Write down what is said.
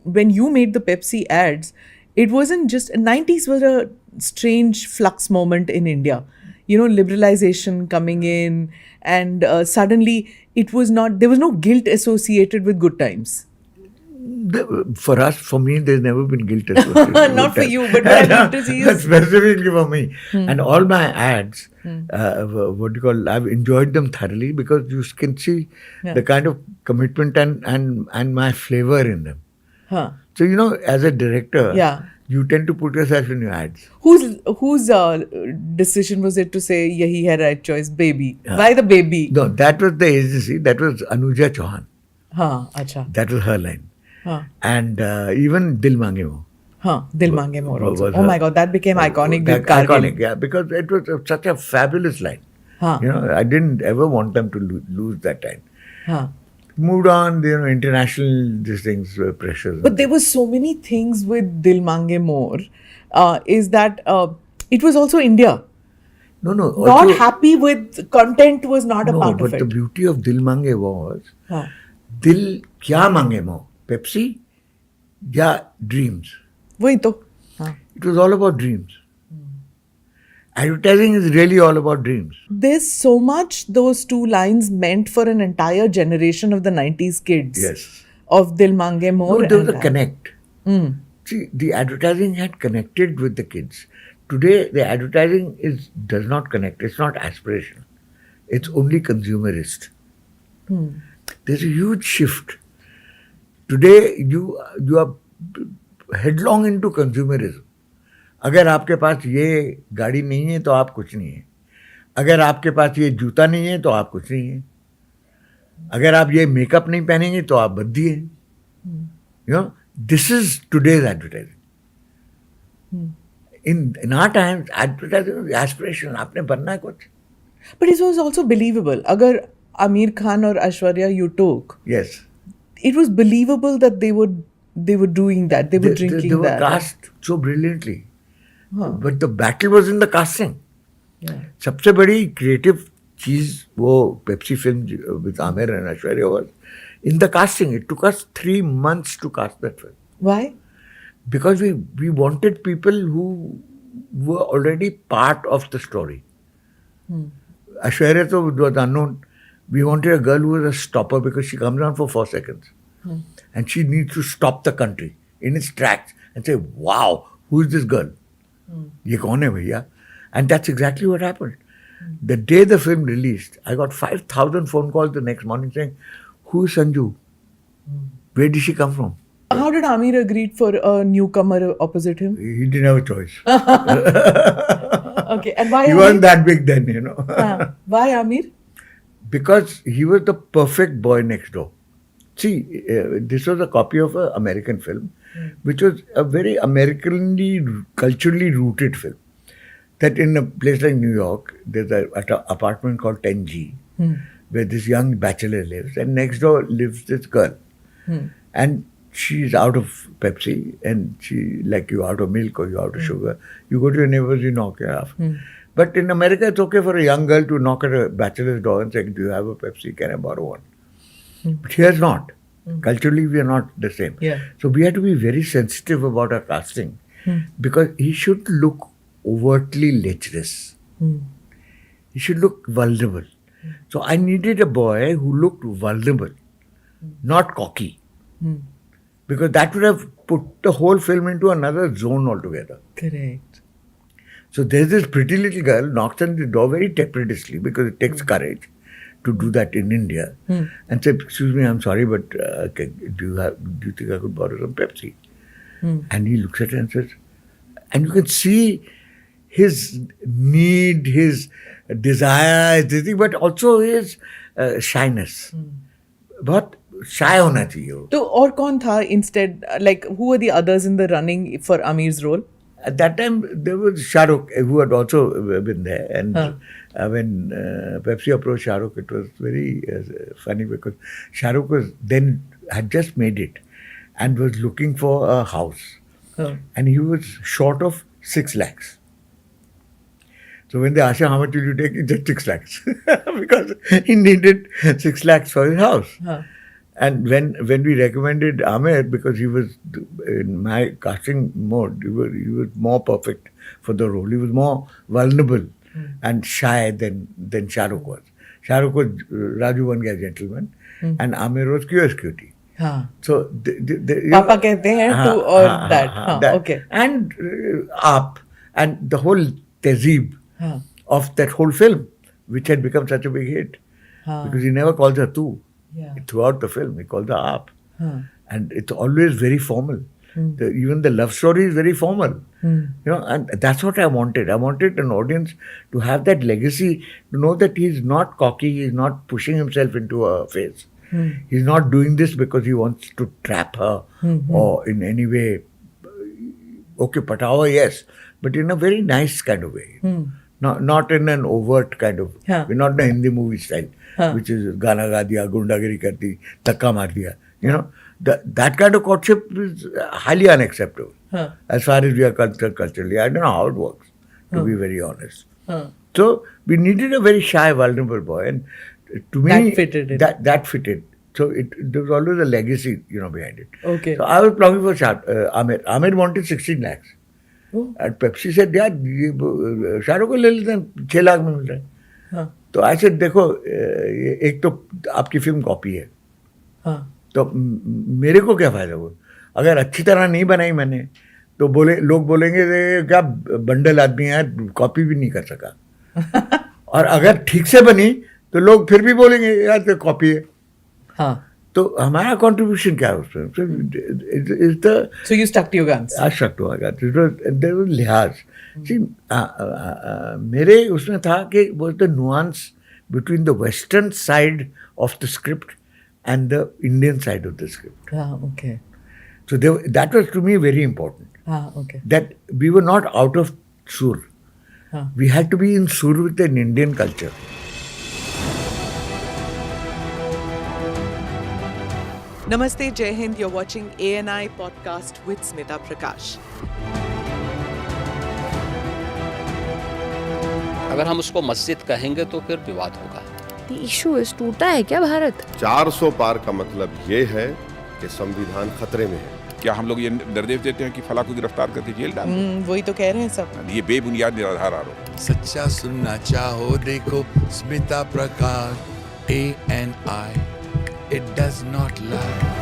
when you made the Pepsi ads, it wasn't just 90s were a strange flux moment in India. Liberalization coming in, and suddenly it was not, there was no guilt associated with good times. For me, there's never been guilt associated with Not for that. you, but what I mean to see is. Specifically for me. And all my ads, I've enjoyed them thoroughly because you can see the kind of commitment and my flavor in them. Huh. So, as a director, Yeah. you tend to put yourself in your ads. Whose decision was it to say yahi hai right choice, baby? Why the baby? No, that was the agency. That was Anuja Chauhan. हाँ, अच्छा. That was her line. हाँ. And even Dil Mange Mo. हाँ, Dil Mange More also. was Oh her- my God, that became iconic with Kargil. Iconic, yeah, because it was such a fabulous line. Huh. I didn't ever want them to lose that line. Huh. Moved on, international these things were pressures. But there were so many things with Dil Mange More. Is that it was also India. No. Not happy with content was not a part but of it. the beauty of Dil Mange was Huh. Dil kya mange mo? Pepsi? Yeah, dreams. वही तो. हाँ. It was all about dreams. Advertising is really all about dreams. There's so much those two lines meant for an entire generation of the 90s kids. Yes. Of Dil Mange More. No, there was and a that. connect. See, the advertising had connected with the kids. Today, the advertising does not connect. It's not aspirational. It's only consumerist. There's a huge shift. Today, you are headlong into consumerism. अगर आपके पास ये गाड़ी नहीं है तो आप कुछ नहीं है. अगर आपके पास ये जूता नहीं है तो आप कुछ नहीं है. अगर आप ये मेकअप नहीं पहनेंगे तो आप बद्दी हैं. This is today's advertising. In our times, advertising was aspirational. आपने बनना है कुछ. But it was also believable. अगर Amir Khan or Aishwarya you took, Yes. it was believable that they were doing that. They were drinking they were that. cast so brilliantly. But the battle was in the casting. सबसे बड़ी creative चीज वो Pepsi film with Amir and Aishwarya was in the casting. It took us 3 months to cast that film. Why? Because we wanted people who were already part of the story. Aishwarya was unknown. We wanted a girl who was a stopper because she comes on for 4 seconds. And she needs to stop the country in its tracks and say, wow, who is this girl? Ye kaun hai bhaiya? And that's exactly what happened. The day the film released, I got 5,000 phone calls the next morning saying, who is Sanju? Where did she come from? How did Amir agree for a newcomer opposite him? He didn't have a choice. Okay, and why He Amir? wasn't that big then, Why Amir? Because he was the perfect boy next door. See, this was a copy of an American film, which was a very Americanly, culturally rooted film. That in a place like New York, there's an apartment called 10G, where this young bachelor lives, and next door lives this girl. And she's out of Pepsi, and she, like you out of milk or you out of sugar, you go to your neighbors, you knock her off. But in America, it's okay for a young girl to knock at a bachelor's door and say, do you have a Pepsi? Can I borrow one? But here's not. Culturally, we are not the same. Yeah. So we have to be very sensitive about our casting because he should look overtly lecherous. He should look vulnerable. So I needed a boy who looked vulnerable, not cocky. Because that would have put the whole film into another zone altogether. Correct. So there's this pretty little girl knocks on the door very tempestuously because it takes courage to do that in India and say, excuse me, I'm sorry, but do you think I could borrow some Pepsi? And he looks at her and says, and you can see his need, his desire, but also his shyness. बहुत shy होना चाहिए वो. तो और कौन था instead? Like, who were the others in the running for Amir's role? At that time, there was Shah Rukh, who had also been there. And when Pepsi approached Shah Rukh, it was very funny because Shah Rukh had just made it and was looking for a house. And he was short of 6 lakhs. So when they asked him, how much will you take? He said 6 lakhs. Because he needed 6 lakhs for his house. And when we recommended Amir, because he was in my casting mode, he was more perfect for the role. He was more vulnerable and shy than Shah Rukh was. Shah Rukh was Raju Ban Gaya Gentleman, and Amir was QS Cutie. हाँ. So पापा कहते हैं to or that. हाँ, okay. And Aap and the whole tehzeeb of that whole film, which had become such a big hit, because he never calls her tu. Yeah. Throughout the film, he calls her Aap, and it's always very formal. Even the love story is very formal, and that's what I wanted. I wanted an audience to have that legacy, to know that he's not cocky, he's not pushing himself into her face. He's not doing this because he wants to trap her or in any way. Okay, patawa, yes, but in a very nice kind of way. Not in an overt kind of. We're not in a Hindi movie style, which is gana ga diya, gundagiri kar di, takka maar diya. That kind of courtship is highly unacceptable as far as we are concerned culturally. I don't know how it works, to be very honest. So we needed a very shy, vulnerable boy, and to me that fitted it. That fitted. So there was always a legacy, behind it. Okay. So I was plugging for Amir. Amir wanted 16 lakhs. Oh. And Pepsi said, "Yeah, Shah Rukh को ले लेते हैं 6 लाख में मिल रहा है." तो I said, देखो एक तो आपकी फिल्म कॉपी है, तो मेरे को क्या फायदा वो, अगर अच्छी तरह नहीं बनाई मैंने तो लोग बोलेंगे क्या बंडल आदमी है, कॉपी भी नहीं कर सका. और अगर ठीक से बनी तो लोग फिर भी बोलेंगे यार तो कॉपी है. तो हमारा कंट्रीब्यूशन क्या है उसमें? So you stuck to your guns. I stuck to my guns. There was लिहाज. See, मेरे उसमें था कि was the nuance between the western side of the script and the Indian side of the script. Okay. So that was to me very important. Okay. That we were not out of sur. We had to be in sur with an Indian culture. Namaste, Jai Hind. You're watching ANI podcast with Smita Prakash. अगर हम उसको मस्जिद कहेंगे तो फिर विवाद होगा. The issue is टूटा है क्या भारत? 400 पार का मतलब ये है कि संविधान खतरे में है. क्या हम लोग ये निर्देश देते हैं कि फला को गिरफ्तार करके जेल डाल दें? वही तो कह रहे हैं सब. ये बेबुनियाद निराधार आरोप. सच्चा सुनना चाहो देखो स्मिता प्रकाश ANI. It does not lie.